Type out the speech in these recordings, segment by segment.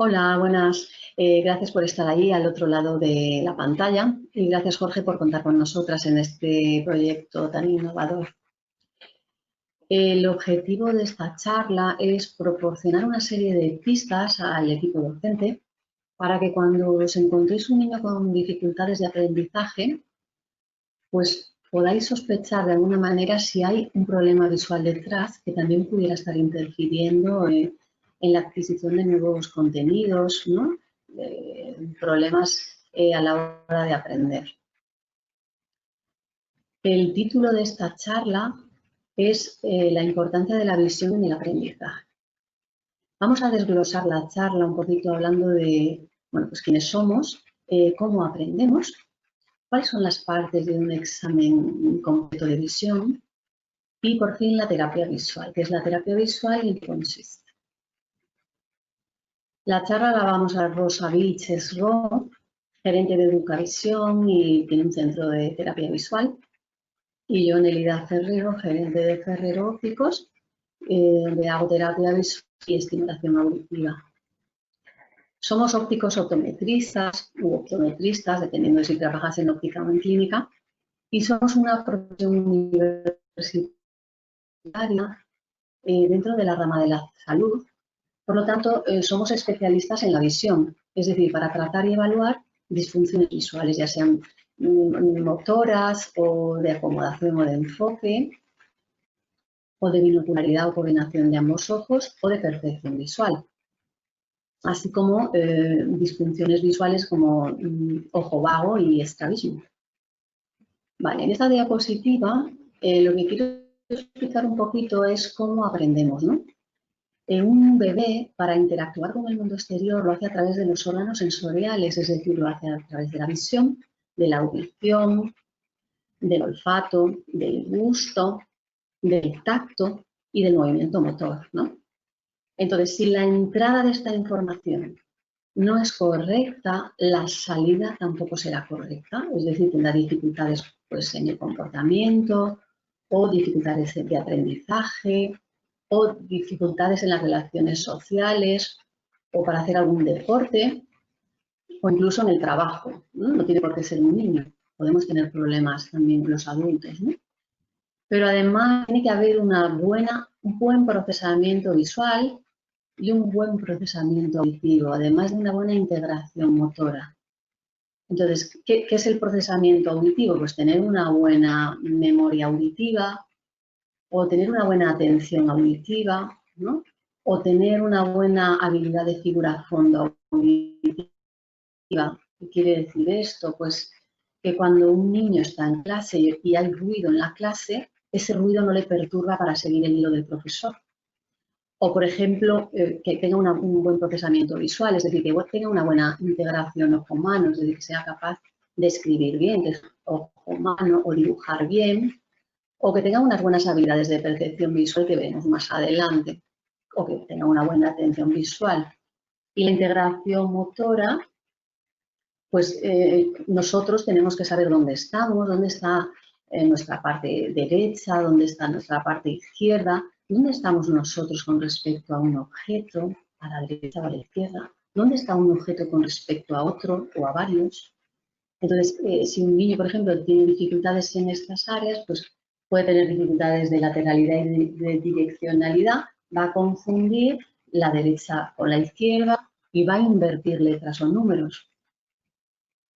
Hola, buenas. Gracias por estar ahí al otro lado de la pantalla y gracias, Jorge, por contar con nosotras en este proyecto tan innovador. El objetivo de esta charla es proporcionar una serie de pistas al equipo docente para que cuando os encontréis un niño con dificultades de aprendizaje, pues podáis sospechar de alguna manera si hay un problema visual detrás que también pudiera estar interfiriendo en la adquisición de nuevos contenidos, ¿no? Problemas a la hora de aprender. El título de esta charla es la importancia de la visión en el aprendizaje. Vamos a desglosar la charla un poquito hablando de, bueno, pues quiénes somos, cómo aprendemos, cuáles son las partes de un examen completo de visión y, por fin, la terapia visual. ¿Qué es la terapia visual y en qué consiste? La charla la vamos a dar Rosa Vilches-Ro, gerente de Educavisión y tiene un centro de terapia visual. Y yo, Nelida Ferrero, gerente de Ferrero Ópticos, donde hago terapia visual y estimulación auditiva. Somos ópticos optometristas u optometristas, dependiendo de si trabajas en óptica o en clínica, y somos una profesión universitaria dentro de la rama de la salud. Por lo tanto, somos especialistas en la visión, es decir, para tratar y evaluar disfunciones visuales, ya sean motoras o de acomodación o de enfoque, o de binocularidad o coordinación de ambos ojos, o de percepción visual, así como disfunciones visuales como ojo vago y estrabismo. Vale, en esta diapositiva lo que quiero explicar un poquito es cómo aprendemos, ¿no? Un bebé, para interactuar con el mundo exterior, lo hace a través de los órganos sensoriales, es decir, lo hace a través de la visión, de la audición, del olfato, del gusto, del tacto y del movimiento motor, ¿no? Entonces, si la entrada de esta información no es correcta, la salida tampoco será correcta, es decir, tendrá dificultades pues, en el comportamiento o dificultades de aprendizaje o dificultades en las relaciones sociales o para hacer algún deporte o incluso en el trabajo, ¿no? No tiene por qué ser un niño, podemos tener problemas también los adultos, ¿no? Pero además tiene que haber un buen procesamiento visual y un buen procesamiento auditivo, además de una buena integración motora. Entonces, ¿qué es el procesamiento auditivo? Pues tener una buena memoria auditiva o tener una buena atención auditiva, ¿no? O tener una buena habilidad de figura fondo auditiva. ¿Qué quiere decir esto? Pues que cuando un niño está en clase y hay ruido en la clase, ese ruido no le perturba para seguir el hilo del profesor. O, por ejemplo, que tenga un buen procesamiento visual, es decir, que tenga una buena integración ojo-mano, es decir, que sea capaz de escribir bien, que es ojo-mano, o dibujar bien, o que tenga unas buenas habilidades de percepción visual que veremos más adelante, o que tenga una buena atención visual. Y la integración motora, pues nosotros tenemos que saber dónde estamos, dónde está nuestra parte derecha, dónde está nuestra parte izquierda, dónde estamos nosotros con respecto a un objeto, a la derecha o a la izquierda, dónde está un objeto con respecto a otro o a varios. Entonces, si un niño, por ejemplo, tiene dificultades en estas áreas, pues puede tener dificultades de lateralidad y de direccionalidad, va a confundir la derecha con la izquierda y va a invertir letras o números.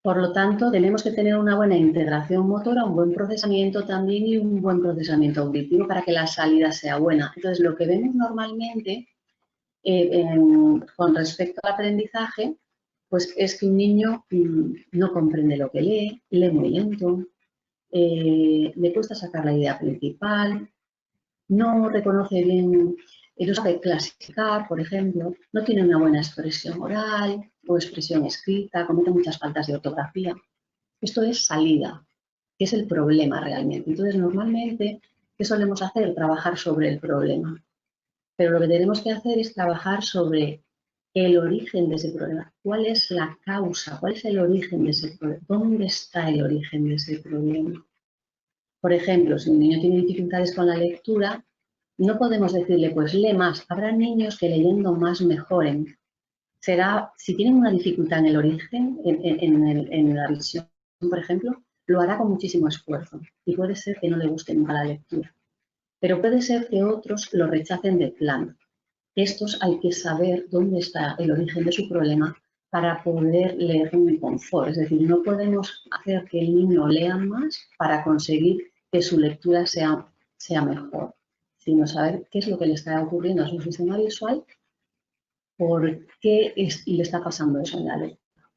Por lo tanto, tenemos que tener una buena integración motora, un buen procesamiento también y un buen procesamiento auditivo para que la salida sea buena. Entonces, lo que vemos normalmente con respecto al aprendizaje, pues es que un niño no comprende lo que lee muy lento, le cuesta sacar la idea principal, no reconoce bien, no sabe clasificar, por ejemplo, no tiene una buena expresión oral o expresión escrita, comete muchas faltas de ortografía. Esto es salida, que es el problema realmente. Entonces, normalmente, ¿qué solemos hacer? Trabajar sobre el problema. Pero lo que tenemos que hacer es trabajar sobre el origen de ese problema. ¿Cuál es la causa? ¿Cuál es el origen de ese problema? ¿Dónde está el origen de ese problema? Por ejemplo, si un niño tiene dificultades con la lectura, no podemos decirle, pues lee más. Habrá niños que leyendo más mejoren, será, si tienen una dificultad en el origen, en la visión, por ejemplo, lo hará con muchísimo esfuerzo y puede ser que no le guste nunca la lectura. Pero puede ser que otros lo rechacen de plano. Estos hay que saber dónde está el origen de su problema para poder leer con confort. Es decir, no podemos hacer que el niño lea más para conseguir que su lectura sea mejor, sino saber qué es lo que le está ocurriendo a su sistema visual, por qué le está pasando eso en la lectura.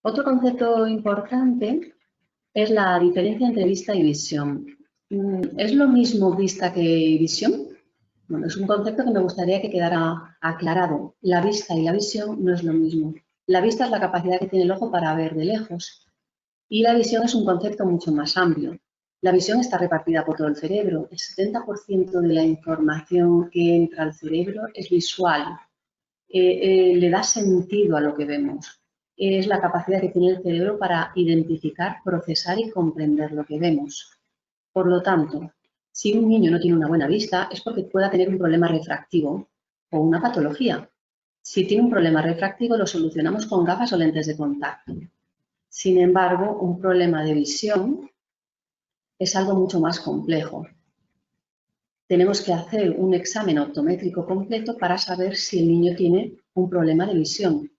Otro concepto importante es la diferencia entre vista y visión. ¿Es lo mismo vista que visión? Bueno, es un concepto que me gustaría que quedara aclarado. La vista y la visión no es lo mismo. La vista es la capacidad que tiene el ojo para ver de lejos y la visión es un concepto mucho más amplio. La visión está repartida por todo el cerebro. El 70% de la información que entra al cerebro es visual. Le da sentido a lo que vemos. Es la capacidad que tiene el cerebro para identificar, procesar y comprender lo que vemos. Por lo tanto, si un niño no tiene una buena vista es porque pueda tener un problema refractivo o una patología. Si tiene un problema refractivo lo solucionamos con gafas o lentes de contacto. Sin embargo, un problema de visión es algo mucho más complejo. Tenemos que hacer un examen optométrico completo para saber si el niño tiene un problema de visión.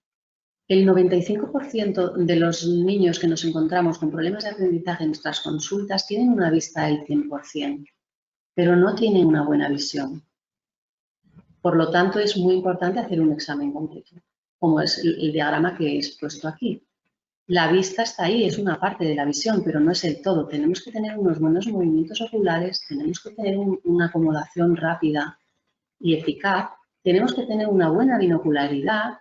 El 95% de los niños que nos encontramos con problemas de aprendizaje en nuestras consultas tienen una vista del 100%, pero no tienen una buena visión. Por lo tanto, es muy importante hacer un examen completo, como es el diagrama que he expuesto aquí. La vista está ahí, es una parte de la visión, pero no es el todo. Tenemos que tener unos buenos movimientos oculares, tenemos que tener una acomodación rápida y eficaz, tenemos que tener una buena binocularidad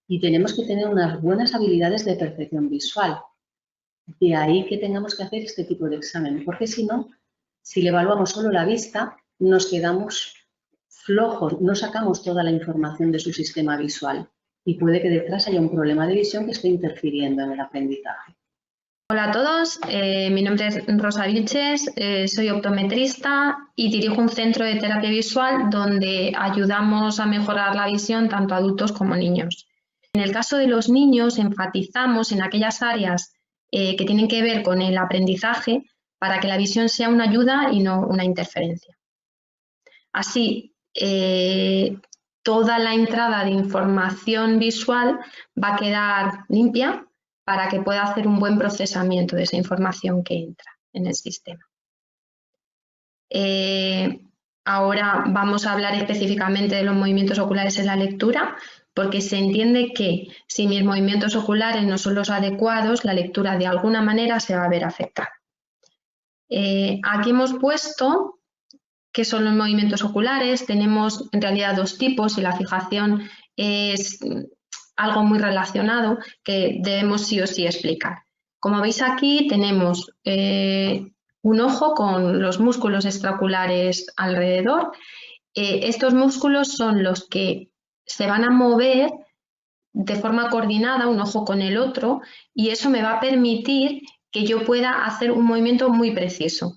y tenemos que tener unas buenas habilidades de percepción visual. De ahí que tengamos que hacer este tipo de examen, porque si no, si le evaluamos solo la vista, nos quedamos flojos, no sacamos toda la información de su sistema visual y puede que detrás haya un problema de visión que esté interfiriendo en el aprendizaje. Hola a todos, mi nombre es Rosa Vilches, soy optometrista y dirijo un centro de terapia visual donde ayudamos a mejorar la visión tanto a adultos como niños. En el caso de los niños enfatizamos en aquellas áreas que tienen que ver con el aprendizaje para que la visión sea una ayuda y no una interferencia. Así, toda la entrada de información visual va a quedar limpia para que pueda hacer un buen procesamiento de esa información que entra en el sistema. Ahora vamos a hablar específicamente de los movimientos oculares en la lectura, porque se entiende que si mis movimientos oculares no son los adecuados, la lectura de alguna manera se va a ver afectada. Aquí hemos puesto qué son los movimientos oculares. Tenemos en realidad dos tipos y la fijación es algo muy relacionado que debemos sí o sí explicar. Como veis aquí tenemos un ojo con los músculos extraoculares alrededor. Estos músculos son los que se van a mover de forma coordinada, un ojo con el otro, y eso me va a permitir que yo pueda hacer un movimiento muy preciso,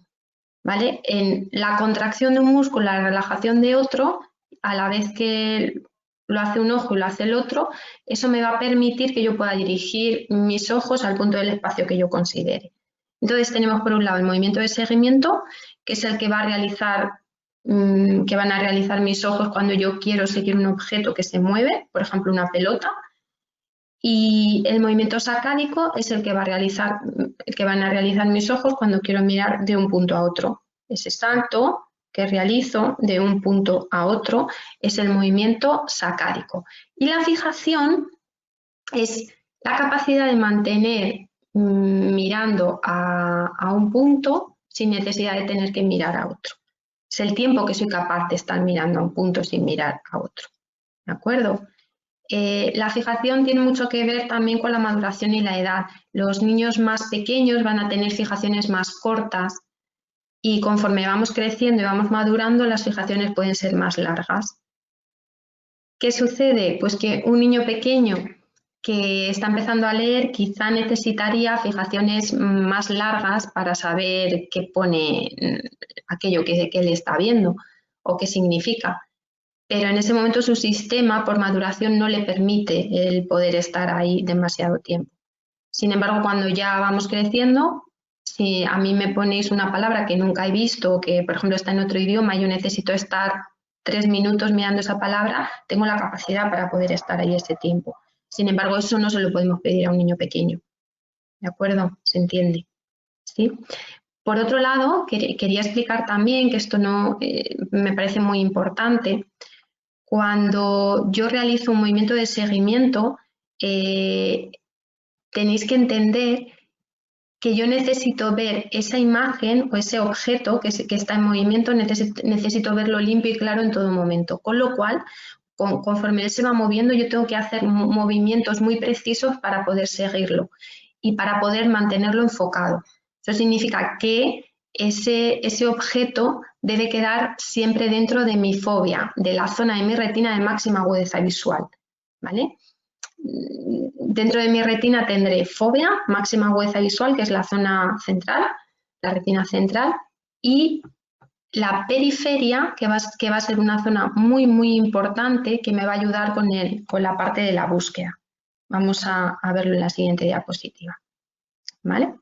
¿vale? En la contracción de un músculo, la relajación de otro, a la vez que lo hace un ojo y lo hace el otro, eso me va a permitir que yo pueda dirigir mis ojos al punto del espacio que yo considere. Entonces tenemos por un lado el movimiento de seguimiento, que es el que va a realizar, que van a realizar mis ojos cuando yo quiero seguir un objeto que se mueve, por ejemplo una pelota. Y el movimiento sacádico es el que van a realizar mis ojos cuando quiero mirar de un punto a otro. Ese salto que realizo de un punto a otro es el movimiento sacádico. Y la fijación es la capacidad de mantener mirando a un punto sin necesidad de tener que mirar a otro. Es el tiempo que soy capaz de estar mirando a un punto sin mirar a otro. ¿De acuerdo? La fijación tiene mucho que ver también con la maduración y la edad. Los niños más pequeños van a tener fijaciones más cortas y conforme vamos creciendo y vamos madurando, las fijaciones pueden ser más largas. ¿Qué sucede? Pues que un niño pequeño que está empezando a leer quizá necesitaría fijaciones más largas para saber qué pone aquello que le está viendo o qué significa. pero en ese momento su sistema por maduración no le permite el poder estar ahí demasiado tiempo. Sin embargo, cuando ya vamos creciendo, si a mí me ponéis una palabra que nunca he visto o que, por ejemplo, está en otro idioma y yo necesito estar 3 minutos mirando esa palabra, tengo la capacidad para poder estar ahí ese tiempo. Sin embargo, eso no se lo podemos pedir a un niño pequeño. ¿De acuerdo? ¿Se entiende? ¿Sí? Por otro lado, quería explicar también que esto no me parece muy importante. Cuando yo realizo un movimiento de seguimiento, tenéis que entender que yo necesito ver esa imagen o ese objeto que está en movimiento, necesito verlo limpio y claro en todo momento. Con lo cual, conforme él se va moviendo, yo tengo que hacer movimientos muy precisos para poder seguirlo y para poder mantenerlo enfocado. Eso significa que ese objeto debe quedar siempre dentro de mi fobia, de la zona de mi retina de máxima agudeza visual, ¿vale? Dentro de mi retina tendré fobia, máxima agudeza visual, que es la zona central, la retina central, y la periferia, que va a ser una zona muy, muy importante que me va a ayudar con la parte de la búsqueda. Vamos a verlo en la siguiente diapositiva, ¿vale?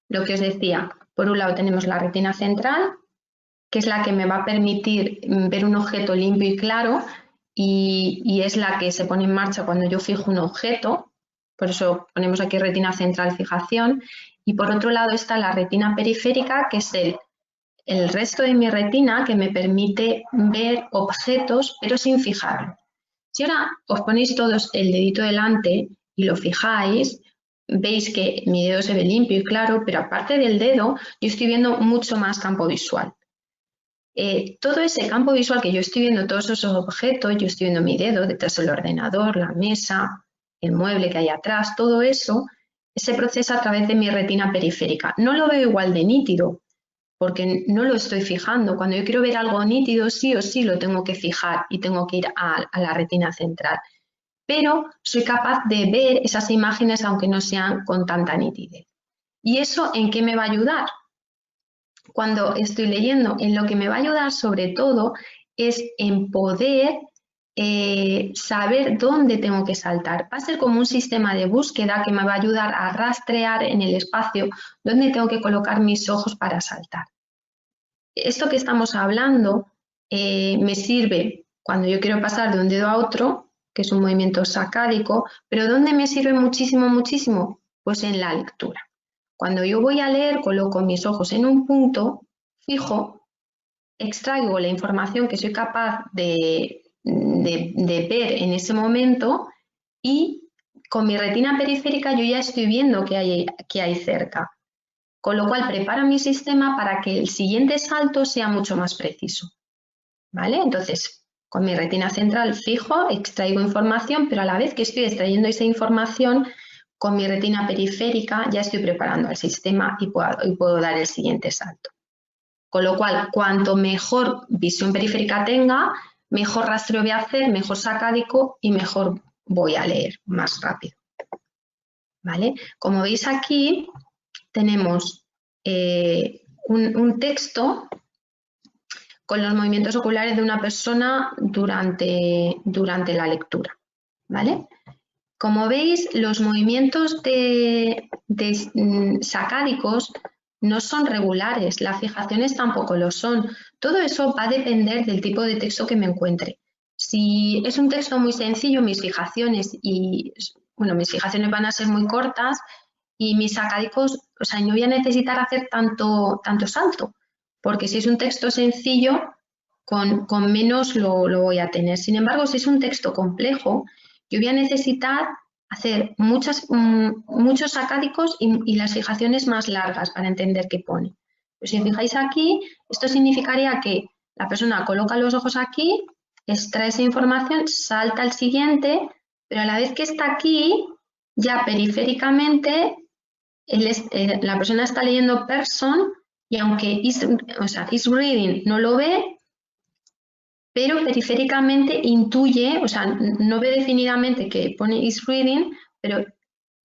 Lo que os decía, por un lado tenemos la retina central, que es la que me va a permitir ver un objeto limpio y claro, y es la que se pone en marcha cuando yo fijo un objeto, por eso ponemos aquí retina central fijación, y por otro lado está la retina periférica, que es el resto de mi retina que me permite ver objetos pero sin fijarlo. Si ahora os ponéis todos el dedito delante y lo fijáis, veis que mi dedo se ve limpio y claro, pero aparte del dedo yo estoy viendo mucho más campo visual. Todo ese campo visual que yo estoy viendo, todos esos objetos, yo estoy viendo mi dedo, detrás del ordenador, la mesa, el mueble que hay atrás, todo eso se procesa a través de mi retina periférica. No lo veo igual de nítido, porque no lo estoy fijando. Cuando yo quiero ver algo nítido, sí o sí lo tengo que fijar y tengo que ir a la retina central. Pero soy capaz de ver esas imágenes aunque no sean con tanta nitidez. ¿Y eso en qué me va a ayudar? Cuando estoy leyendo, en lo que me va a ayudar sobre todo es en poder saber dónde tengo que saltar. Va a ser como un sistema de búsqueda que me va a ayudar a rastrear en el espacio dónde tengo que colocar mis ojos para saltar. Esto que estamos hablando me sirve cuando yo quiero pasar de un dedo a otro, que es un movimiento sacádico, pero ¿dónde me sirve muchísimo, muchísimo? Pues en la lectura. Cuando yo voy a leer, coloco mis ojos en un punto fijo, extraigo la información que soy capaz de ver en ese momento y con mi retina periférica yo ya estoy viendo qué hay cerca. Con lo cual preparo mi sistema para que el siguiente salto sea mucho más preciso. ¿Vale? Entonces, con mi retina central fijo, extraigo información, pero a la vez que estoy extrayendo esa información, con mi retina periférica ya estoy preparando el sistema y puedo dar el siguiente salto. Con lo cual, cuanto mejor visión periférica tenga, mejor rastreo voy a hacer, mejor sacádico y mejor voy a leer más rápido. ¿Vale? Como veis aquí, tenemos un texto con los movimientos oculares de una persona durante la lectura. ¿Vale? Como veis, los movimientos sacádicos no son regulares, las fijaciones tampoco lo son. Todo eso va a depender del tipo de texto que me encuentre. Si es un texto muy sencillo, mis fijaciones van a ser muy cortas y mis sacádicos, o sea, no voy a necesitar hacer tanto salto, porque si es un texto sencillo, con menos lo voy a tener. Sin embargo, si es un texto complejo, yo voy a necesitar hacer muchos sacádicos y las fijaciones más largas para entender qué pone. Pues si os fijáis aquí, esto significaría que la persona coloca los ojos aquí, extrae esa información, salta al siguiente, pero a la vez que está aquí, ya periféricamente, la persona está leyendo person y aunque is reading no lo ve, pero periféricamente intuye, o sea, no ve definidamente que pone is reading, pero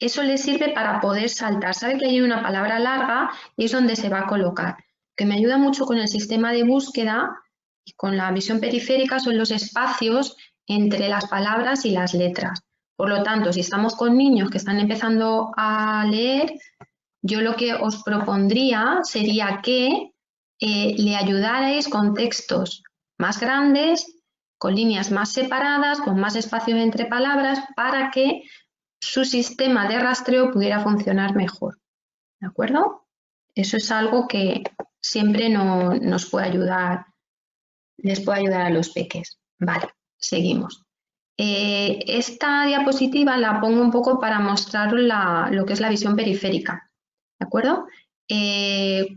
eso le sirve para poder saltar. Sabe que hay una palabra larga y es donde se va a colocar. Que me ayuda mucho con el sistema de búsqueda Y con la visión periférica son los espacios entre las palabras y las letras. Por lo tanto, si estamos con niños que están empezando a leer, yo lo que os propondría sería que le ayudarais con textos más grandes, con líneas más separadas, con más espacios entre palabras, para que su sistema de rastreo pudiera funcionar mejor. ¿De acuerdo? Eso es algo que siempre nos puede ayudar, les puede ayudar a los peques. Vale, seguimos. Esta diapositiva la pongo un poco para mostraros lo que es la visión periférica. ¿De acuerdo?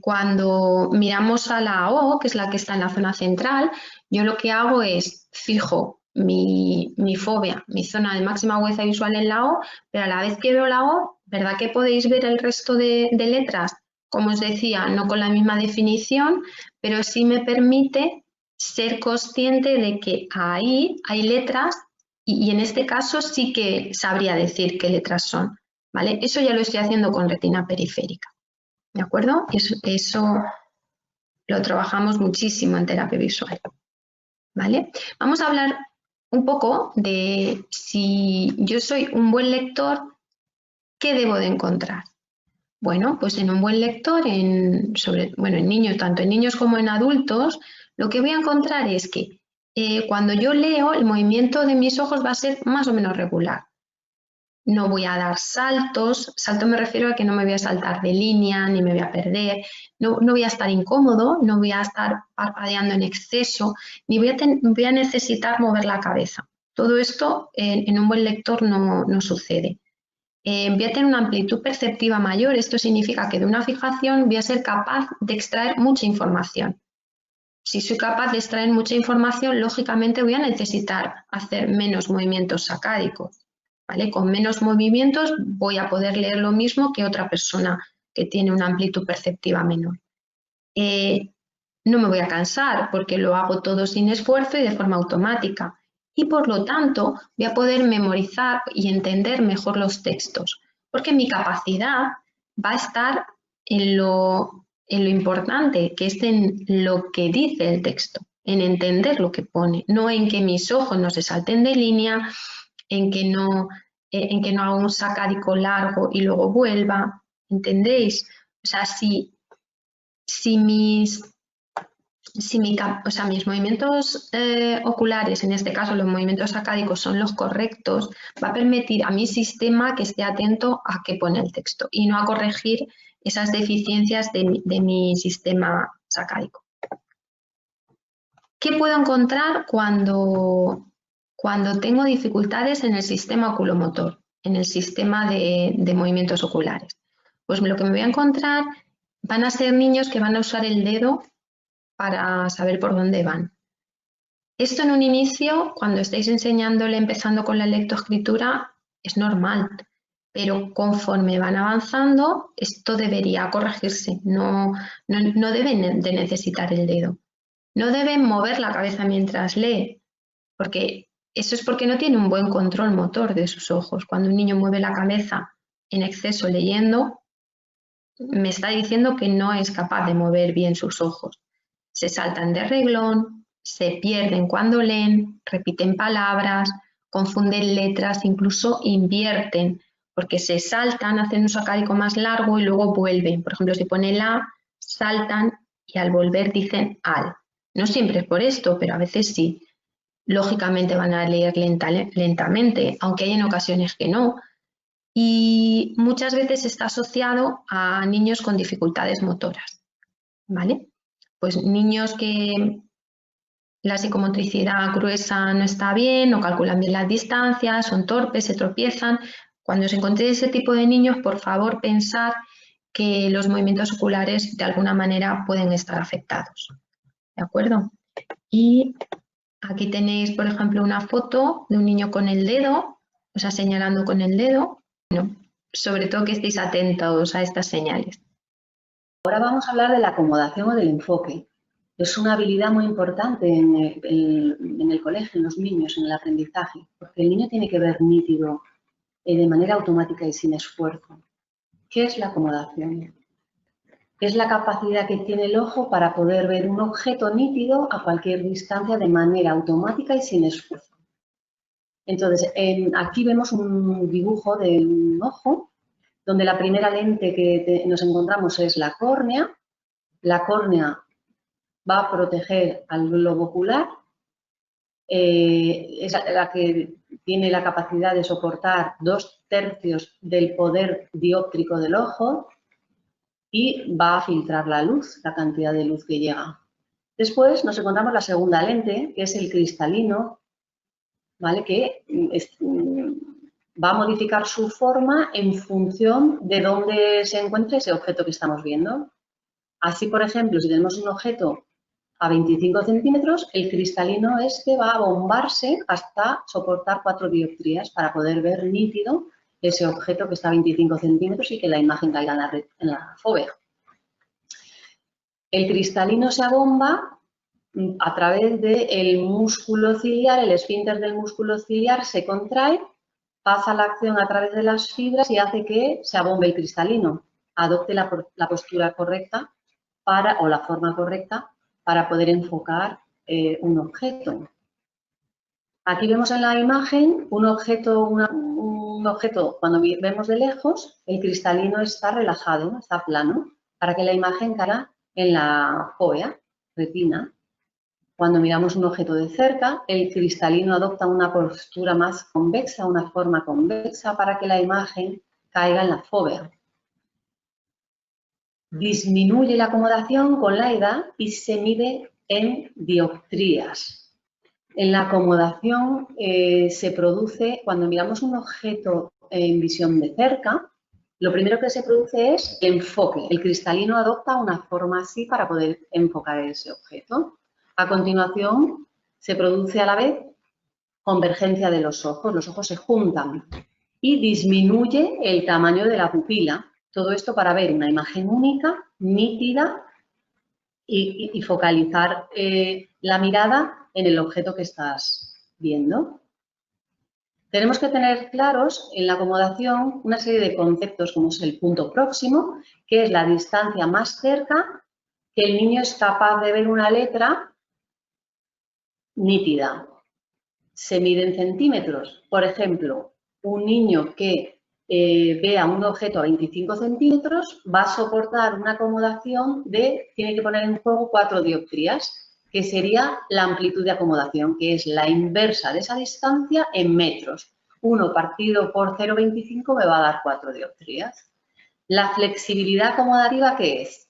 Cuando miramos a la O, que es la que está en la zona central, yo lo que hago es fijo mi fobia, mi zona de máxima agudeza visual en la O, pero a la vez que veo la O, ¿verdad que podéis ver el resto de letras? Como os decía, no con la misma definición, pero sí me permite ser consciente de que ahí hay letras y en este caso sí que sabría decir qué letras son, ¿vale? Eso ya lo estoy haciendo con retina periférica, ¿de acuerdo? Eso lo trabajamos muchísimo en terapia visual, ¿vale? Vamos a hablar un poco de si yo soy un buen lector, ¿qué debo de encontrar? Bueno, pues en un buen lector, en niños, tanto en niños como en adultos, lo que voy a encontrar es que cuando yo leo, el movimiento de mis ojos va a ser más o menos regular. No voy a dar saltos, salto me refiero a que no me voy a saltar de línea, ni me voy a perder, no voy a estar incómodo, no voy a estar parpadeando en exceso, ni voy a necesitar mover la cabeza. Todo esto en un buen lector no sucede. Voy a tener una amplitud perceptiva mayor, esto significa que de una fijación voy a ser capaz de extraer mucha información. Si soy capaz de extraer mucha información, lógicamente voy a necesitar hacer menos movimientos sacádicos, ¿vale? Con menos movimientos voy a poder leer lo mismo que otra persona que tiene una amplitud perceptiva menor. No me voy a cansar porque lo hago todo sin esfuerzo y de forma automática. Y por lo tanto voy a poder memorizar y entender mejor los textos, porque mi capacidad va a estar en lo importante, que es en lo que dice el texto, en entender lo que pone, no en que mis ojos no se salten de línea, en que no haga un sacádico largo y luego vuelva, ¿entendéis? O sea, si mis movimientos oculares, en este caso los movimientos sacádicos, son los correctos, va a permitir a mi sistema que esté atento a qué pone el texto y no a corregir esas deficiencias de mi sistema sacádico. ¿Qué puedo encontrar cuando tengo dificultades en el sistema oculomotor, en el sistema de movimientos oculares? Pues lo que me voy a encontrar van a ser niños que van a usar el dedo para saber por dónde van. Esto en un inicio, cuando estáis enseñándole, empezando con la lectoescritura, es normal, pero conforme van avanzando, esto debería corregirse, no deben de necesitar el dedo. No deben mover la cabeza mientras lee, porque eso es porque no tiene un buen control motor de sus ojos. Cuando un niño mueve la cabeza en exceso leyendo, me está diciendo que no es capaz de mover bien sus ojos. Se saltan de reglón, se pierden cuando leen, repiten palabras, confunden letras, incluso invierten, porque se saltan, hacen un sacádico más largo y luego vuelven. Por ejemplo, si pone la, saltan y al volver dicen al. No siempre es por esto, pero a veces sí. Lógicamente van a leer lentamente, aunque hay en ocasiones que no. Y muchas veces está asociado a niños con dificultades motoras, ¿vale? Pues niños que la psicomotricidad gruesa no está bien, no calculan bien las distancias, son torpes, se tropiezan. Cuando os encontréis ese tipo de niños, por favor, pensad que los movimientos oculares de alguna manera pueden estar afectados. ¿De acuerdo? Y aquí tenéis, por ejemplo, una foto de un niño con el dedo, o sea, señalando con el dedo. Bueno, sobre todo que estéis atentos a estas señales. Ahora vamos a hablar de la acomodación o del enfoque. Es una habilidad muy importante en el colegio, en los niños, en el aprendizaje, porque el niño tiene que ver nítido de manera automática y sin esfuerzo. ¿Qué es la acomodación? es la capacidad que tiene el ojo para poder ver un objeto nítido a cualquier distancia de manera automática y sin esfuerzo. Entonces, aquí vemos un dibujo de un ojo, donde la primera lente que nos encontramos es la córnea. La córnea va a proteger al globo ocular, es la que tiene la capacidad de soportar 2/3 del poder dióptrico del ojo y va a filtrar la luz, la cantidad de luz que llega. Después nos encontramos la segunda lente, que es el cristalino, ¿vale? Que va a modificar su forma en función de dónde se encuentre ese objeto que estamos viendo. Así, por ejemplo, si tenemos un objeto a 25 centímetros, el cristalino este va a bombarse hasta soportar 4 dioptrías para poder ver nítido ese objeto que está a 25 centímetros y que la imagen caiga en la fóvea. El cristalino se abomba a través del músculo ciliar, el esfínter del músculo ciliar se contrae, pasa la acción a través de las fibras y hace que se abombe el cristalino, adopte la postura correcta o la forma correcta para poder enfocar un objeto. Aquí vemos en la imagen un objeto, cuando vemos de lejos, el cristalino está relajado, está plano, para que la imagen caiga en la fóvea, retina. Cuando miramos un objeto de cerca, el cristalino adopta una postura más convexa, una forma convexa, para que la imagen caiga en la fóvea. Disminuye la acomodación con la edad y se mide en dioptrías. En la acomodación se produce, cuando miramos un objeto en visión de cerca, lo primero que se produce es enfoque. El cristalino adopta una forma así para poder enfocar ese objeto. A continuación, se produce a la vez convergencia de los ojos se juntan y disminuye el tamaño de la pupila. Todo esto para ver una imagen única, nítida y focalizar la mirada en el objeto que estás viendo. Tenemos que tener claros en la acomodación una serie de conceptos como es el punto próximo, que es la distancia más cerca que el niño es capaz de ver una letra nítida. Se mide en centímetros. Por ejemplo, un niño que vea un objeto a 25 centímetros va a soportar una acomodación tiene que poner en juego 4 dioptrías, que sería la amplitud de acomodación, que es la inversa de esa distancia en metros. 1 partido por 0,25 me va a dar 4 dioptrías. La flexibilidad acomodativa, ¿qué es?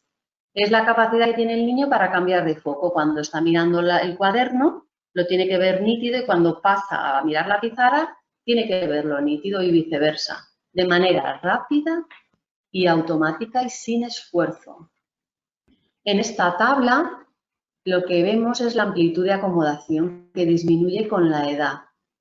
Es la capacidad que tiene el niño para cambiar de foco. Cuando está mirando el cuaderno, lo tiene que ver nítido y cuando pasa a mirar la pizarra, tiene que verlo nítido y viceversa, de manera rápida y automática y sin esfuerzo. En esta tabla, lo que vemos es la amplitud de acomodación que disminuye con la edad.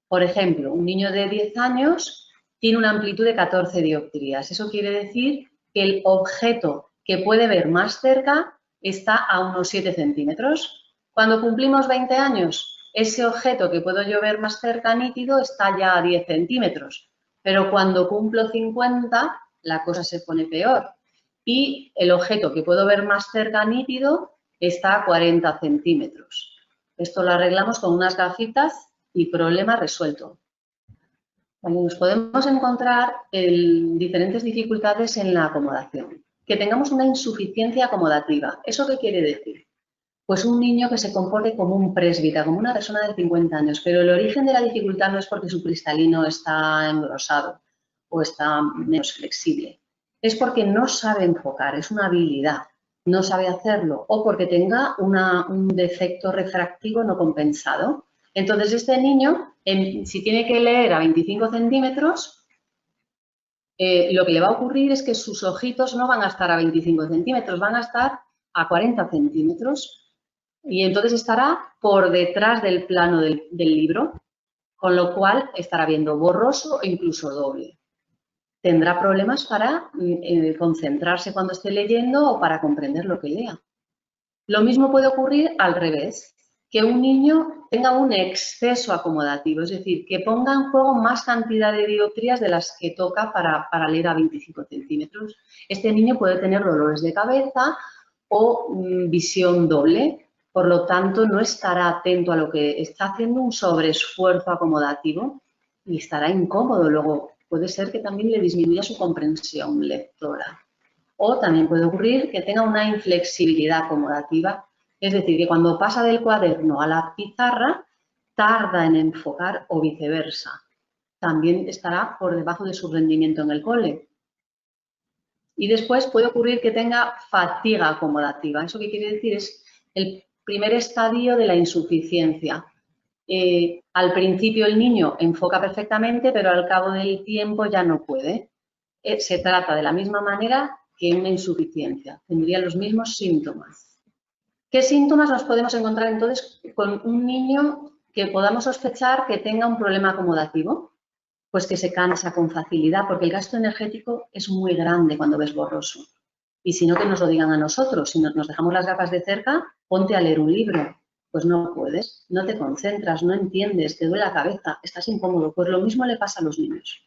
Por ejemplo, un niño de 10 años tiene una amplitud de 14 dioptrías. Eso quiere decir que el objeto que puede ver más cerca está a unos 7 centímetros. Cuando cumplimos 20 años, ese objeto que puedo yo ver más cerca nítido está ya a 10 centímetros. Pero cuando cumplo 50, la cosa se pone peor. Y el objeto que puedo ver más cerca nítido está a 40 centímetros. Esto lo arreglamos con unas gafitas y problema resuelto. Bueno, nos podemos encontrar diferentes dificultades en la acomodación. Que tengamos una insuficiencia acomodativa. ¿Eso qué quiere decir? Pues un niño que se comporte como un présbita, como una persona de 50 años, pero el origen de la dificultad no es porque su cristalino está engrosado o está menos flexible. Es porque no sabe enfocar, es una habilidad, no sabe hacerlo o porque tenga un defecto refractivo no compensado. Entonces, este niño, si tiene que leer a 25 centímetros, lo que le va a ocurrir es que sus ojitos no van a estar a 25 centímetros, van a estar a 40 centímetros. Y entonces estará por detrás del plano del libro, con lo cual estará viendo borroso e incluso doble. Tendrá problemas para concentrarse cuando esté leyendo o para comprender lo que lea. Lo mismo puede ocurrir al revés, que un niño tenga un exceso acomodativo, es decir, que ponga en juego más cantidad de dioptrías de las que toca para leer a 25 centímetros. Este niño puede tener dolores de cabeza o visión doble, por lo tanto no estará atento a lo que está haciendo, un sobreesfuerzo acomodativo y estará incómodo. Luego puede ser que también le disminuya su comprensión lectora. O también puede ocurrir que tenga una inflexibilidad acomodativa, es decir, que cuando pasa del cuaderno a la pizarra tarda en enfocar o viceversa. También estará por debajo de su rendimiento en el cole. Y después puede ocurrir que tenga fatiga acomodativa. ¿Eso qué quiere decir? Es el primer estadio de la insuficiencia. Al principio el niño enfoca perfectamente, pero al cabo del tiempo ya no puede. Se trata de la misma manera que una insuficiencia. Tendría los mismos síntomas. ¿Qué síntomas nos podemos encontrar entonces con un niño que podamos sospechar que tenga un problema acomodativo? Pues que se cansa con facilidad, porque el gasto energético es muy grande cuando ves borroso. Y si no, que nos lo digan a nosotros. Si nos dejamos las gafas de cerca, ponte a leer un libro. Pues no puedes, no te concentras, no entiendes, te duele la cabeza, estás incómodo. Pues lo mismo le pasa a los niños.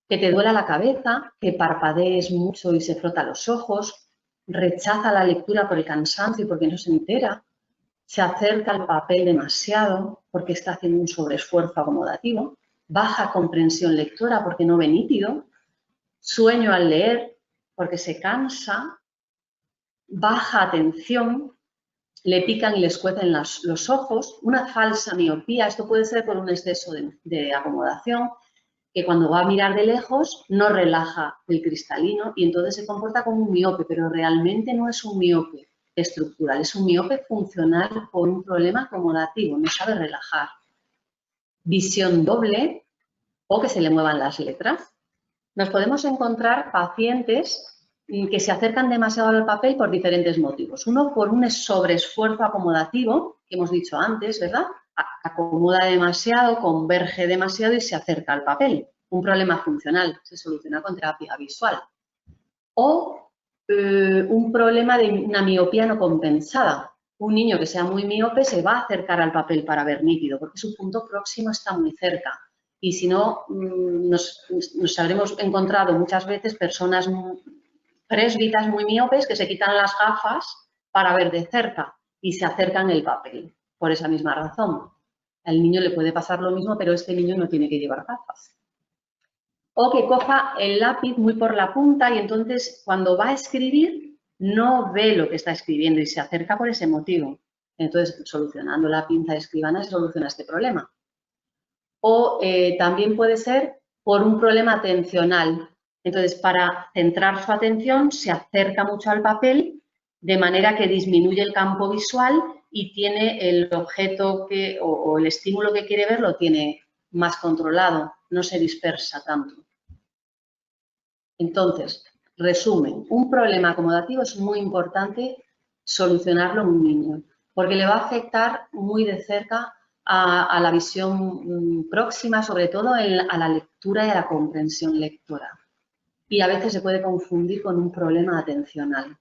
Que te duela la cabeza, que parpadees mucho y se frota los ojos, rechaza la lectura por el cansancio y porque no se entera, se acerca al papel demasiado porque está haciendo un sobreesfuerzo acomodativo, baja comprensión lectora porque no ve nítido, sueño al leer porque se cansa, baja atención, le pican y le escuecen los ojos, una falsa miopía, esto puede ser por un exceso de acomodación, que cuando va a mirar de lejos no relaja el cristalino y entonces se comporta como un miope, pero realmente no es un miope estructural, es un miope funcional por un problema acomodativo, no sabe relajar. Visión doble o que se le muevan las letras. Nos podemos encontrar pacientes que se acercan demasiado al papel por diferentes motivos. Uno, por un sobreesfuerzo acomodativo, que hemos dicho antes, ¿verdad? Acomoda demasiado, converge demasiado y se acerca al papel. Un problema funcional, se soluciona con terapia visual. O un problema de una miopía no compensada. Un niño que sea muy miope se va a acercar al papel para ver nítido, porque su punto próximo está muy cerca. Y si no, nos habremos encontrado muchas veces personas presbitas muy miopes que se quitan las gafas para ver de cerca y se acercan el papel, por esa misma razón. Al niño le puede pasar lo mismo, pero este niño no tiene que llevar gafas. O que coja el lápiz muy por la punta y entonces cuando va a escribir no ve lo que está escribiendo y se acerca por ese motivo. Entonces, solucionando la pinza de escribana se soluciona este problema. O también puede ser por un problema atencional. Entonces, para centrar su atención, se acerca mucho al papel, de manera que disminuye el campo visual y tiene el objeto o el estímulo que quiere ver lo tiene más controlado, no se dispersa tanto. Entonces, resumen, un problema acomodativo es muy importante solucionarlo en un niño, porque le va a afectar muy de cerca a la visión próxima, sobre todo a la lectura y a la comprensión lectora. Y a veces se puede confundir con un problema atencional.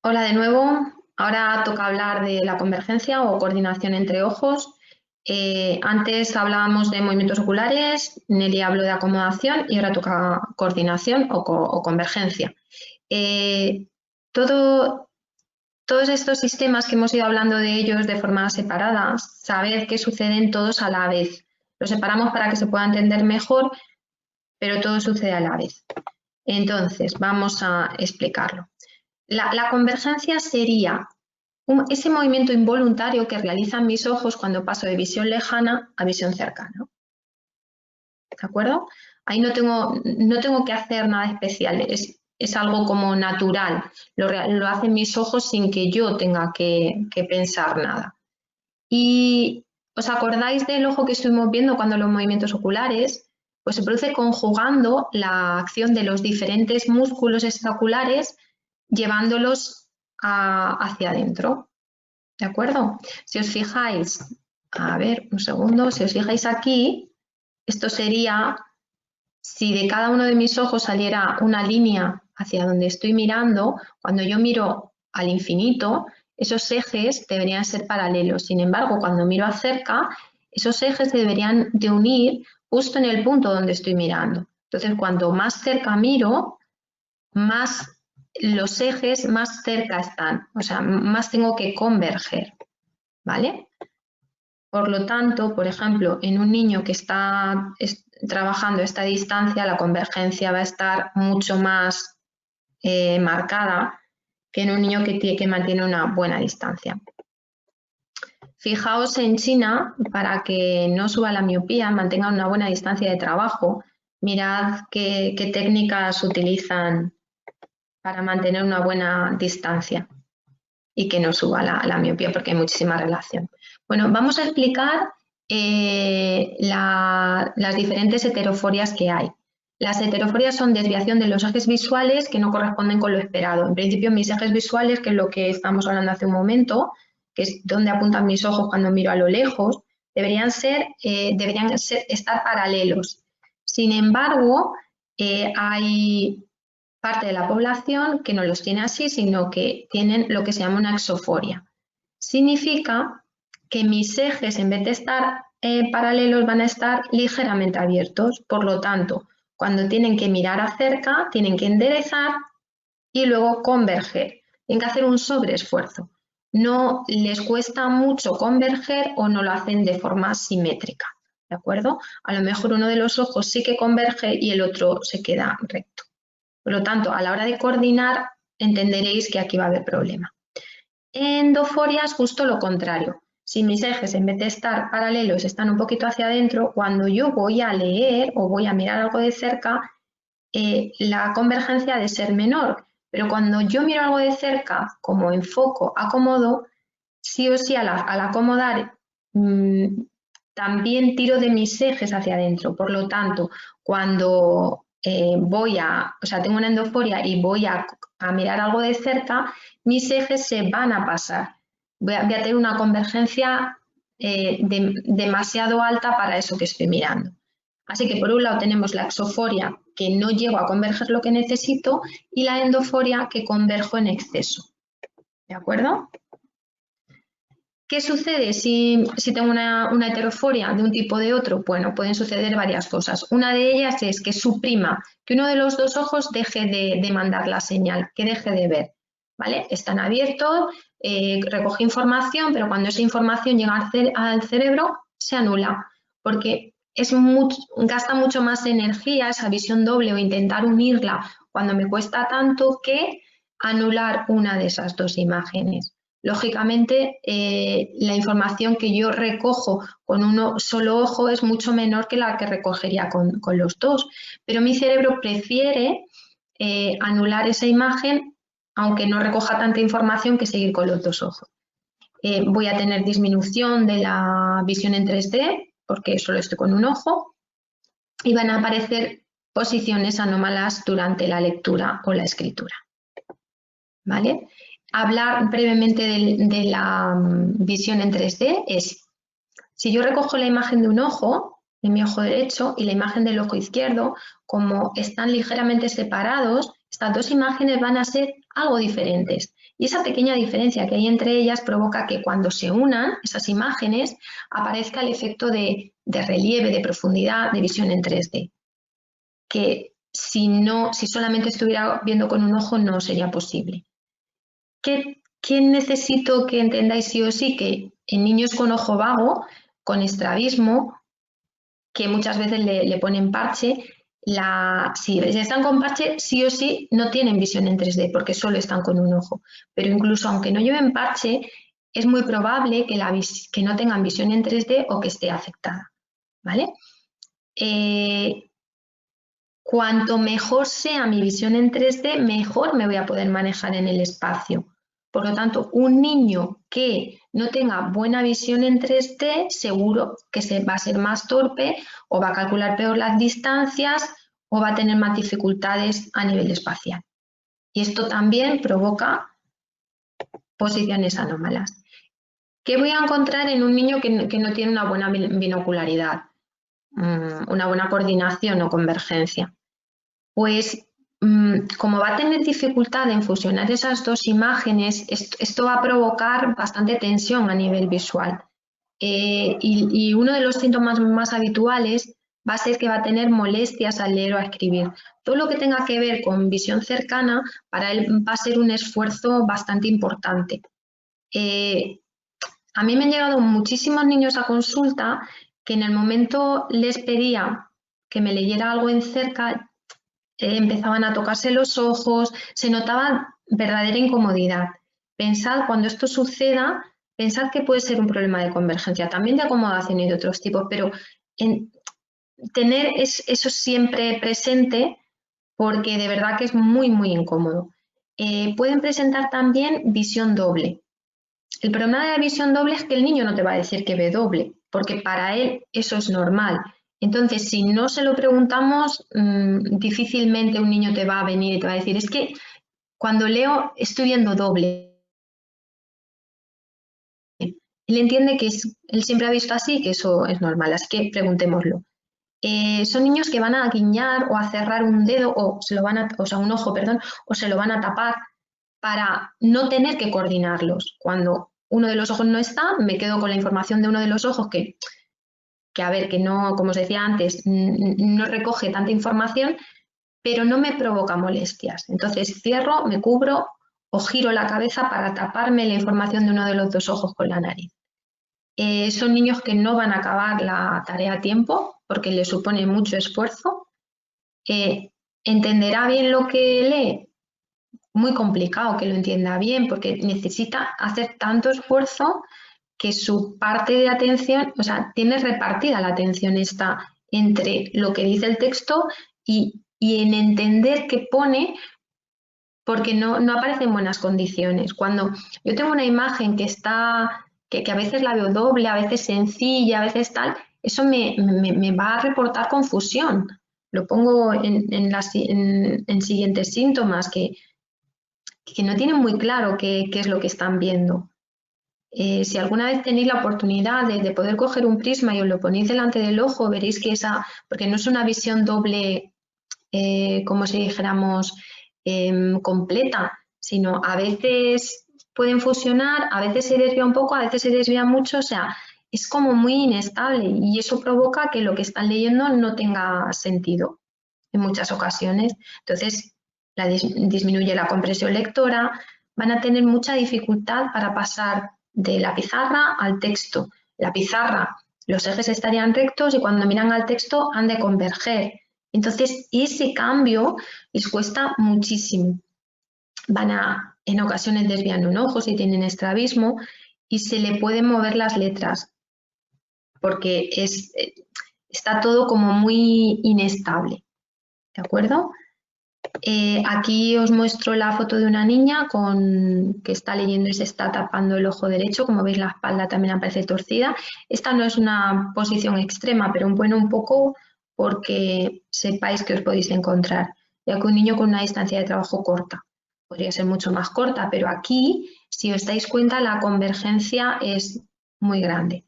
Hola de nuevo. Ahora toca hablar de la convergencia o coordinación entre ojos. Antes hablábamos de movimientos oculares, Nelly habló de acomodación y ahora toca coordinación o convergencia. Todos estos sistemas que hemos ido hablando de ellos de forma separada, sabed que suceden todos a la vez. Los separamos para que se pueda entender mejor, pero todo sucede a la vez. Entonces, vamos a explicarlo. La convergencia sería ese movimiento involuntario que realizan mis ojos cuando paso de visión lejana a visión cercana. ¿De acuerdo? Ahí no tengo que hacer nada especial, es algo como natural. Lo hacen mis ojos sin que yo tenga que pensar nada. ¿Y os acordáis del ojo que estuvimos viendo cuando los movimientos oculares? Pues se produce conjugando la acción de los diferentes músculos extraoculares, llevándolos hacia adentro. ¿De acuerdo? Si os fijáis, a ver, un segundo, si os fijáis aquí, esto sería, si de cada uno de mis ojos saliera una línea hacia donde estoy mirando, cuando yo miro al infinito, esos ejes deberían ser paralelos. Sin embargo, cuando miro cerca, esos ejes se deberían de unir justo en el punto donde estoy mirando. Entonces, cuanto más cerca miro, más los ejes más cerca están, o sea, más tengo que converger, ¿vale? Por lo tanto, por ejemplo, en un niño que está trabajando a esta distancia, la convergencia va a estar mucho más marcada que en un niño que mantiene una buena distancia. Fijaos en China, para que no suba la miopía, mantengan una buena distancia de trabajo, mirad qué técnicas utilizan para mantener una buena distancia y que no suba la miopía, porque hay muchísima relación. Bueno, vamos a explicar las diferentes heteroforias que hay. Las heteroforias son desviación de los ejes visuales que no corresponden con lo esperado. En principio, mis ejes visuales, que es lo que estamos hablando hace un momento, que es donde apuntan mis ojos cuando miro a lo lejos, deberían estar paralelos. Sin embargo, hay parte de la población que no los tiene así, sino que tienen lo que se llama una exoforia. Significa que mis ejes, en vez de estar paralelos, van a estar ligeramente abiertos. Por lo tanto, cuando tienen que mirar acerca, tienen que enderezar y luego converger. Tienen que hacer un sobreesfuerzo. No les cuesta mucho converger o no lo hacen de forma simétrica, ¿de acuerdo? A lo mejor uno de los ojos sí que converge y el otro se queda recto. Por lo tanto, a la hora de coordinar, entenderéis que aquí va a haber problema. En endoforia es justo lo contrario. Si mis ejes, en vez de estar paralelos, están un poquito hacia adentro, cuando yo voy a leer o voy a mirar algo de cerca, la convergencia ha de ser menor. Pero cuando yo miro algo de cerca, como enfoco, acomodo, sí o sí al acomodar también tiro de mis ejes hacia adentro. Por lo tanto, cuando tengo una endoforia y voy a mirar algo de cerca, mis ejes se van a pasar. Voy a tener una convergencia demasiado alta para eso que estoy mirando. Así que por un lado tenemos la exoforia, que no llego a converger lo que necesito, y la endoforia, que converjo en exceso. ¿De acuerdo? ¿Qué sucede si tengo una heteroforia de un tipo o de otro? Bueno, pueden suceder varias cosas. Una de ellas es que suprima que uno de los dos ojos deje de mandar la señal, que deje de ver, ¿vale? Están abiertos, recoge información, pero cuando esa información llega al cerebro, se anula, porque gasta mucho más energía esa visión doble o intentar unirla cuando me cuesta tanto que anular una de esas dos imágenes. Lógicamente, la información que yo recojo con un solo ojo es mucho menor que la que recogería con los dos, pero mi cerebro prefiere anular esa imagen, aunque no recoja tanta información, que seguir con los dos ojos. Voy a tener disminución de la visión en 3D, porque solo estoy con un ojo, y van a aparecer posiciones anómalas durante la lectura o la escritura. ¿Vale? Hablar brevemente de la visión en 3D es, si yo recojo la imagen de un ojo, de mi ojo derecho, y la imagen del ojo izquierdo, como están ligeramente separados, estas dos imágenes van a ser algo diferentes. Y esa pequeña diferencia que hay entre ellas provoca que cuando se unan esas imágenes aparezca el efecto de relieve, de profundidad, de visión en 3D. Que si solamente estuviera viendo con un ojo no sería posible. ¿Qué necesito que entendáis sí o sí? Que en niños con ojo vago, con estrabismo, que muchas veces le ponen parche, si están con parche, sí o sí no tienen visión en 3D porque solo están con un ojo. Pero incluso aunque no lleven parche, es muy probable que no tengan visión en 3D o que esté afectada, ¿vale? Cuanto mejor sea mi visión en 3D, mejor me voy a poder manejar en el espacio. Por lo tanto, un niño que no tenga buena visión en 3D, seguro que va a ser más torpe o va a calcular peor las distancias o va a tener más dificultades a nivel espacial. Y esto también provoca posiciones anómalas. ¿Qué voy a encontrar en un niño que no tiene una buena binocularidad? Una buena coordinación o convergencia. Pues como va a tener dificultad en fusionar esas dos imágenes, esto va a provocar bastante tensión a nivel visual. Y uno de los síntomas más habituales va a ser que va a tener molestias al leer o a escribir. Todo lo que tenga que ver con visión cercana, para él va a ser un esfuerzo bastante importante. A mí me han llegado muchísimos niños a consulta que en el momento les pedía que me leyera algo en cerca, empezaban a tocarse los ojos, se notaba verdadera incomodidad. Pensad, cuando esto suceda, pensad que puede ser un problema de convergencia, también de acomodación y de otros tipos, pero tener eso siempre presente, porque de verdad que es muy, muy incómodo. Pueden presentar también visión doble. El problema de la visión doble es que el niño no te va a decir que ve doble, porque para él eso es normal. Entonces, si no se lo preguntamos, difícilmente un niño te va a venir y te va a decir, es que cuando leo estoy viendo doble. Él entiende que él siempre ha visto así, que eso es normal, así que preguntémoslo. Son niños que van a guiñar o a cerrar un dedo o se lo van a, o sea, un ojo, perdón, o se lo van a tapar para no tener que coordinarlos. Cuando uno de los ojos no está, me quedo con la información de uno de los ojos que a ver, que no, como os decía antes, no recoge tanta información, pero no me provoca molestias. Entonces cierro, me cubro o giro la cabeza para taparme la información de uno de los dos ojos con la nariz. Son niños que no van a acabar la tarea a tiempo porque les supone mucho esfuerzo. ¿Entenderá bien lo que lee? Muy complicado que lo entienda bien porque necesita hacer tanto esfuerzo que su parte de atención, o sea, tiene repartida la atención esta entre lo que dice el texto y en entender qué pone, porque no aparece en buenas condiciones. Cuando yo tengo una imagen que está, que a veces la veo doble, a veces sencilla, a veces tal, eso me va a reportar confusión. Lo pongo en siguientes síntomas que no tienen muy claro qué es lo que están viendo. Si alguna vez tenéis la oportunidad de poder coger un prisma y os lo ponéis delante del ojo, veréis que porque no es una visión doble, como si dijéramos, completa, sino a veces pueden fusionar, a veces se desvía un poco, a veces se desvía mucho, o sea, es como muy inestable y eso provoca que lo que están leyendo no tenga sentido en muchas ocasiones. Entonces, disminuye la compresión lectora, van a tener mucha dificultad para pasar de la pizarra al texto. La pizarra, los ejes estarían rectos y cuando miran al texto han de converger. Entonces, ese cambio les cuesta muchísimo. En ocasiones desvían un ojo si tienen estrabismo y se le pueden mover las letras porque está todo como muy inestable. ¿De acuerdo? Aquí os muestro la foto de una niña que está leyendo y se está tapando el ojo derecho. Como veis, la espalda también aparece torcida. Esta no es una posición extrema, pero bueno, un poco porque sepáis que os podéis encontrar. Ya que un niño con una distancia de trabajo corta. Podría ser mucho más corta, pero aquí, si os dais cuenta, la convergencia es muy grande.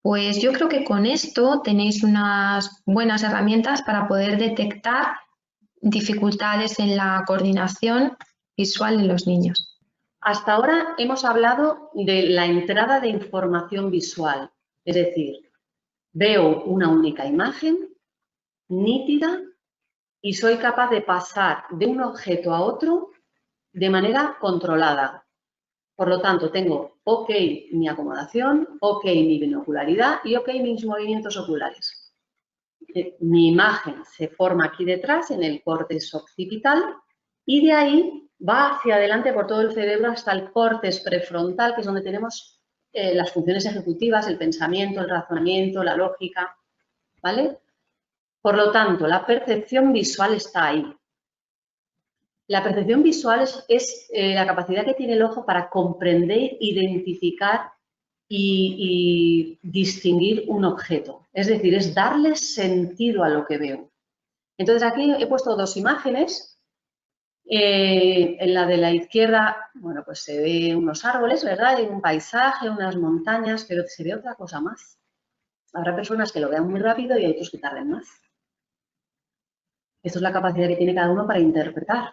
Pues yo creo que con esto tenéis unas buenas herramientas para poder detectar dificultades en la coordinación visual en los niños. Hasta ahora hemos hablado de la entrada de información visual, es decir, veo una única imagen nítida y soy capaz de pasar de un objeto a otro de manera controlada. Por lo tanto, tengo ok mi acomodación, ok mi binocularidad y ok mis movimientos oculares. Mi imagen se forma aquí detrás en el córtex occipital y de ahí va hacia adelante por todo el cerebro hasta el córtex prefrontal, que es donde tenemos las funciones ejecutivas, el pensamiento, el razonamiento, la lógica, ¿vale? Por lo tanto, la percepción visual está ahí. La percepción visual es la capacidad que tiene el ojo para comprender, identificar y distinguir un objeto. Es decir, es darle sentido a lo que veo. Entonces, aquí he puesto dos imágenes. En la de la izquierda, bueno, pues se ve unos árboles, ¿verdad? Hay un paisaje, unas montañas, pero se ve otra cosa más. Habrá personas que lo vean muy rápido y hay otros que tarden más. Esto es la capacidad que tiene cada uno para interpretar.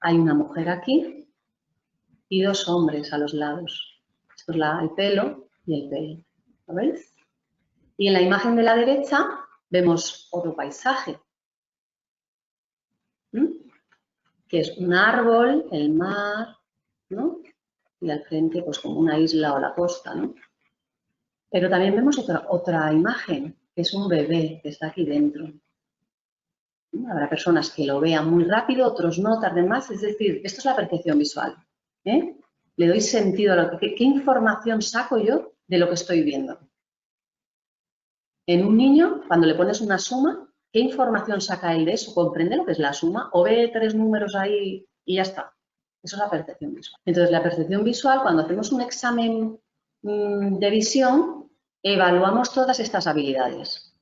Hay una mujer aquí y dos hombres a los lados. Esto es el pelo y el pelo. ¿Lo veis? Y en la imagen de la derecha vemos otro paisaje, que es un árbol, el mar, ¿no? Y al frente, pues como una isla o la costa, ¿no? Pero también vemos otra imagen, que es un bebé que está aquí dentro. Habrá personas que lo vean muy rápido, otros no, tarden más. Es decir, esto es la percepción visual. Le doy sentido a lo que... ¿Qué información saco yo de lo que estoy viendo? En un niño, cuando le pones una suma, ¿qué información saca él de eso? ¿Comprende lo que es la suma? ¿O ve 3 números ahí y ya está? Eso es la percepción visual. Entonces, la percepción visual, cuando hacemos un examen de visión, evaluamos todas estas habilidades,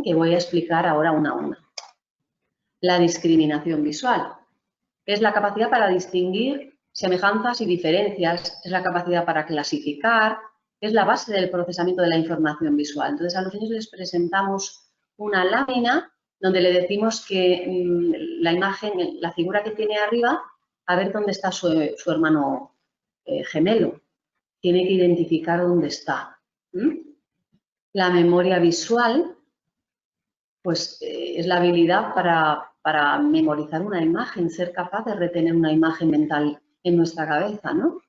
que voy a explicar ahora una a una. La discriminación visual es la capacidad para distinguir semejanzas y diferencias, es la capacidad para clasificar, es la base del procesamiento de la información visual. Entonces, a los niños les presentamos una lámina donde le decimos que la imagen, la figura que tiene arriba, a ver dónde está su hermano gemelo. Tiene que identificar dónde está. La memoria visual, pues es la habilidad para memorizar una imagen, ser capaz de retener una imagen mental en nuestra cabeza, ¿no?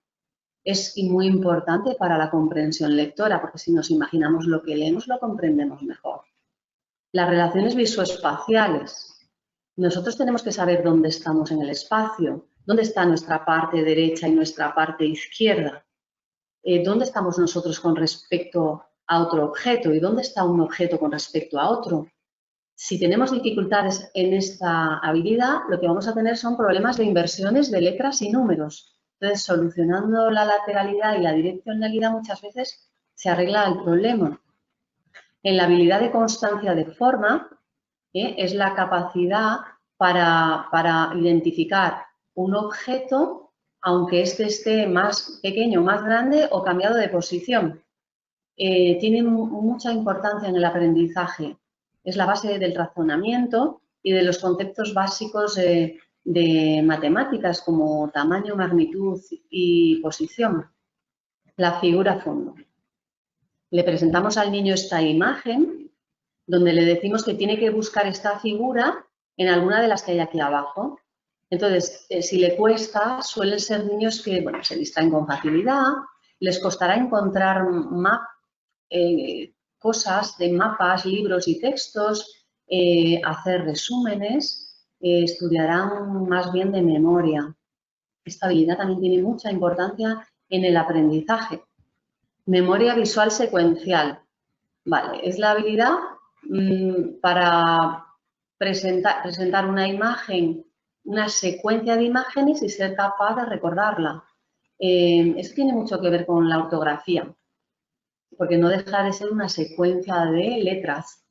Es muy importante para la comprensión lectora, porque si nos imaginamos lo que leemos, lo comprendemos mejor. Las relaciones visoespaciales. Nosotros tenemos que saber dónde estamos en el espacio, dónde está nuestra parte derecha y nuestra parte izquierda, dónde estamos nosotros con respecto a otro objeto y dónde está un objeto con respecto a otro. Si tenemos dificultades en esta habilidad, lo que vamos a tener son problemas de inversiones de letras y números. Entonces, solucionando la lateralidad y la direccionalidad, muchas veces se arregla el problema. En la habilidad de constancia de forma, es la capacidad para identificar un objeto, aunque este esté más pequeño, más grande o cambiado de posición. Tiene mucha importancia en el aprendizaje. Es la base del razonamiento y de los conceptos básicos de matemáticas como tamaño, magnitud y posición. La figura fondo. Le presentamos al niño esta imagen donde le decimos que tiene que buscar esta figura en alguna de las que hay aquí abajo. Entonces, si le cuesta, suelen ser niños que se distraen con facilidad, les costará encontrar cosas de mapas, libros y textos, hacer resúmenes, estudiarán más bien de memoria. Esta habilidad también tiene mucha importancia en el aprendizaje. Memoria visual secuencial. Vale, es la habilidad para presentar una imagen, una secuencia de imágenes y ser capaz de recordarla. Esto tiene mucho que ver con la ortografía, porque no deja de ser una secuencia de letras.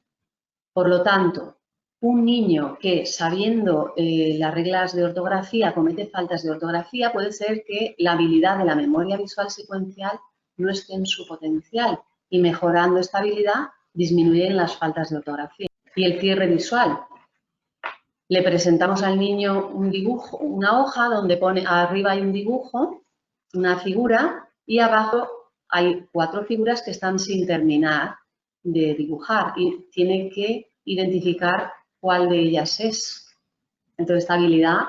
Por lo tanto, un niño que, sabiendo las reglas de ortografía, comete faltas de ortografía, puede ser que la habilidad de la memoria visual secuencial no esté en su potencial y mejorando esta habilidad disminuyen las faltas de ortografía. Y el cierre visual. Le presentamos al niño un dibujo, una hoja donde pone arriba hay un dibujo, una figura y abajo hay 4 figuras que están sin terminar de dibujar y tiene que identificar cuál de ellas es. Entonces, esta habilidad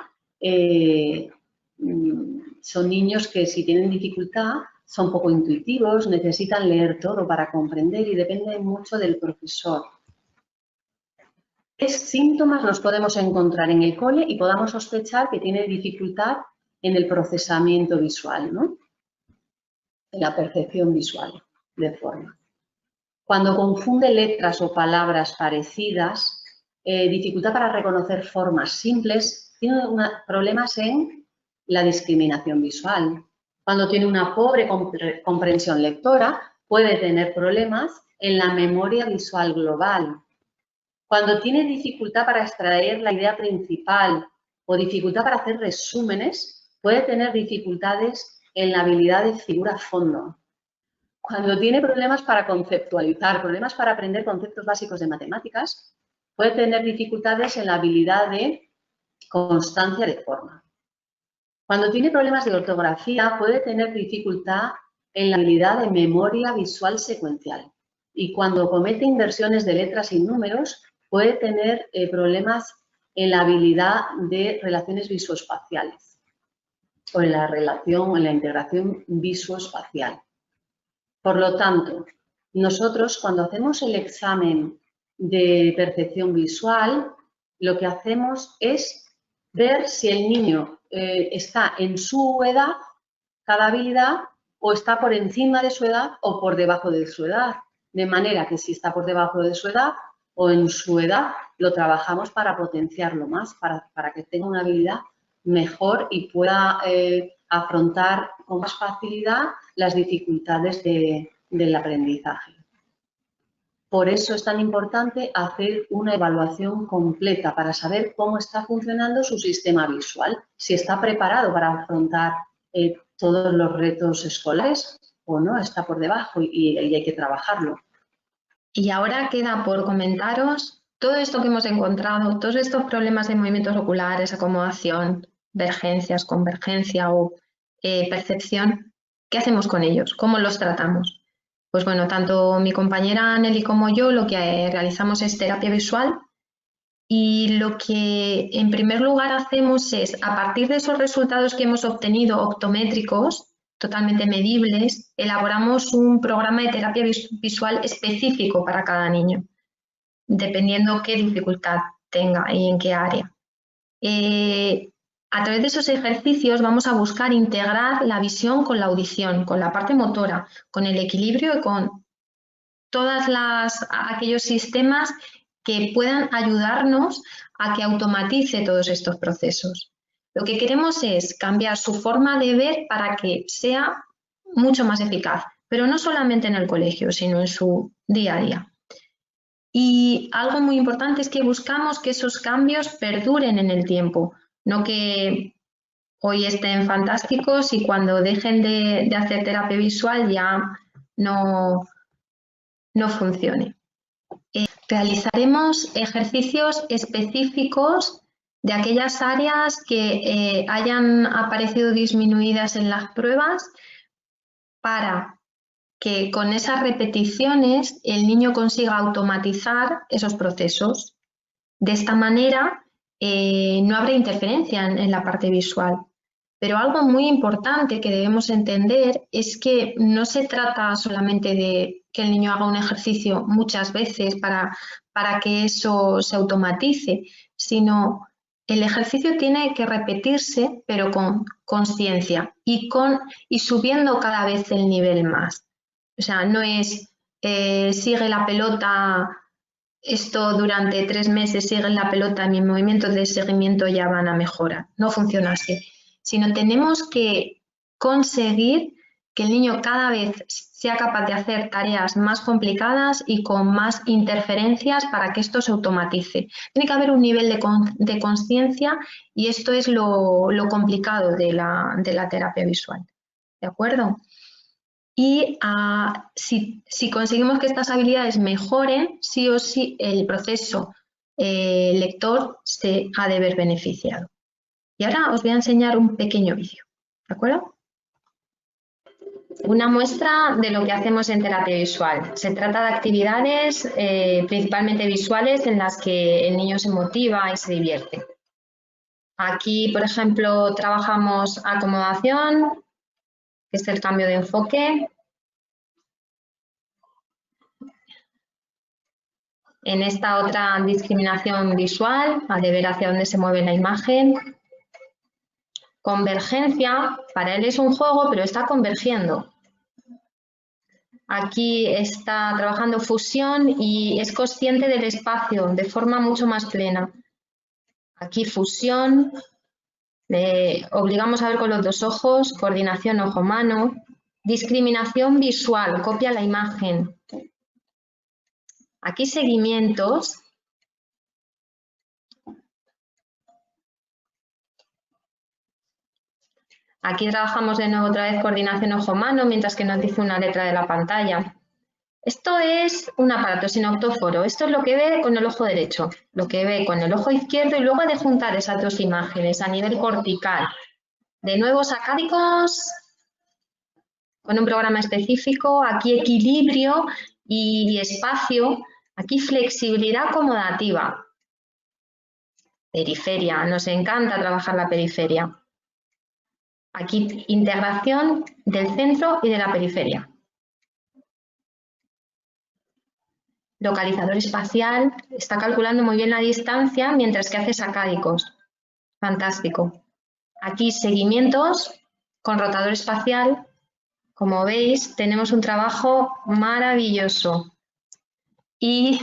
son niños que si tienen dificultad son poco intuitivos, necesitan leer todo para comprender y dependen mucho del profesor. ¿Qué síntomas nos podemos encontrar en el cole y podamos sospechar que tiene dificultad en el procesamiento visual, ¿no? En la percepción visual de forma? Cuando confunde letras o palabras parecidas, dificultad para reconocer formas simples, tiene problemas en la discriminación visual. Cuando tiene una pobre comprensión lectora, puede tener problemas en la memoria visual global. Cuando tiene dificultad para extraer la idea principal o dificultad para hacer resúmenes, puede tener dificultades en la habilidad de figura-fondo. Cuando tiene problemas para conceptualizar, problemas para aprender conceptos básicos de matemáticas, puede tener dificultades en la habilidad de constancia de forma. Cuando tiene problemas de ortografía, puede tener dificultad en la habilidad de memoria visual secuencial. Y cuando comete inversiones de letras y números, puede tener problemas en la habilidad de relaciones visoespaciales o en la integración visoespacial. Por lo tanto, nosotros cuando hacemos el examen de percepción visual, lo que hacemos es ver si el niño está en su edad, cada habilidad, o está por encima de su edad o por debajo de su edad. De manera que si está por debajo de su edad o en su edad, lo trabajamos para potenciarlo más, para que tenga una habilidad mejor y pueda afrontar con más facilidad las dificultades del aprendizaje. Por eso es tan importante hacer una evaluación completa para saber cómo está funcionando su sistema visual, si está preparado para afrontar todos los retos escolares o no, está por debajo y hay que trabajarlo. Y ahora queda por comentaros todo esto que hemos encontrado, todos estos problemas de movimientos oculares, acomodación, divergencias, convergencia o percepción. ¿Qué hacemos con ellos? ¿Cómo los tratamos? Pues bueno, tanto mi compañera Nelly como yo lo que realizamos es terapia visual y lo que en primer lugar hacemos es, a partir de esos resultados que hemos obtenido optométricos, totalmente medibles, elaboramos un programa de terapia visual específico para cada niño, dependiendo qué dificultad tenga y en qué área. A través de esos ejercicios vamos a buscar integrar la visión con la audición, con la parte motora, con el equilibrio y con todos aquellos sistemas que puedan ayudarnos a que automatice todos estos procesos. Lo que queremos es cambiar su forma de ver para que sea mucho más eficaz, pero no solamente en el colegio, sino en su día a día. Y algo muy importante es que buscamos que esos cambios perduren en el tiempo, no que hoy estén fantásticos y cuando dejen de hacer terapia visual ya no funcione. Realizaremos ejercicios específicos de aquellas áreas que hayan aparecido disminuidas en las pruebas para que con esas repeticiones el niño consiga automatizar esos procesos. De esta manera no habrá interferencia en la parte visual. Pero algo muy importante que debemos entender es que no se trata solamente de que el niño haga un ejercicio muchas veces para que eso se automatice, sino el ejercicio tiene que repetirse, pero con conciencia y subiendo cada vez el nivel más. O sea, no es sigue la pelota, esto durante 3 meses, sigue la pelota, mis movimientos de seguimiento ya van a mejorar. No funciona así. Sino tenemos que conseguir que el niño cada vez sea capaz de hacer tareas más complicadas y con más interferencias para que esto se automatice. Tiene que haber un nivel de conciencia y esto es lo complicado de la terapia visual. ¿De acuerdo? Y si conseguimos que estas habilidades mejoren, sí o sí el proceso lector se ha de ver beneficiado. Y ahora os voy a enseñar un pequeño vídeo, ¿de acuerdo? Una muestra de lo que hacemos en terapia visual. Se trata de actividades principalmente visuales en las que el niño se motiva y se divierte. Aquí, por ejemplo, trabajamos acomodación, que es el cambio de enfoque. En esta otra discriminación visual, al de ver hacia dónde se mueve la imagen. Convergencia, para él es un juego, pero está convergiendo. Aquí está trabajando fusión y es consciente del espacio de forma mucho más plena. Aquí fusión, le obligamos a ver con los 2 ojos, coordinación ojo-mano. Discriminación visual, copia la imagen. Aquí seguimientos. Aquí trabajamos de nuevo otra vez coordinación ojo-mano mientras que nos dice una letra de la pantalla. Esto es un aparato sinoctóforo. Esto es lo que ve con el ojo derecho, lo que ve con el ojo izquierdo y luego ha de juntar esas dos imágenes a nivel cortical. De nuevo sacádicos con un programa específico, aquí equilibrio y espacio, aquí flexibilidad acomodativa. Periferia, nos encanta trabajar la periferia. Aquí integración del centro y de la periferia. Localizador espacial, está calculando muy bien la distancia mientras que hace sacádicos. Fantástico. Aquí seguimientos con rotador espacial. Como veis, tenemos un trabajo maravilloso. Y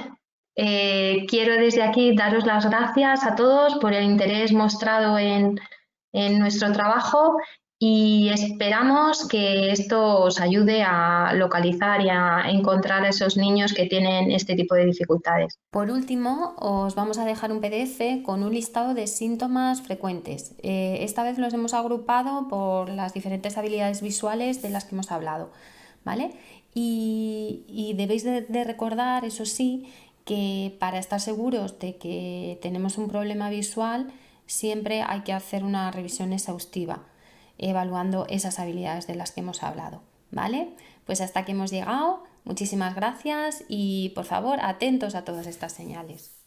quiero desde aquí daros las gracias a todos por el interés mostrado en nuestro trabajo y esperamos que esto os ayude a localizar y a encontrar a esos niños que tienen este tipo de dificultades. Por último, os vamos a dejar un PDF con un listado de síntomas frecuentes. Esta vez los hemos agrupado por las diferentes habilidades visuales de las que hemos hablado, ¿vale? Y debéis de recordar, eso sí, que para estar seguros de que tenemos un problema visual, siempre hay que hacer una revisión exhaustiva, evaluando esas habilidades de las que hemos hablado, ¿vale? Pues hasta aquí hemos llegado. Muchísimas gracias y por favor atentos a todas estas señales.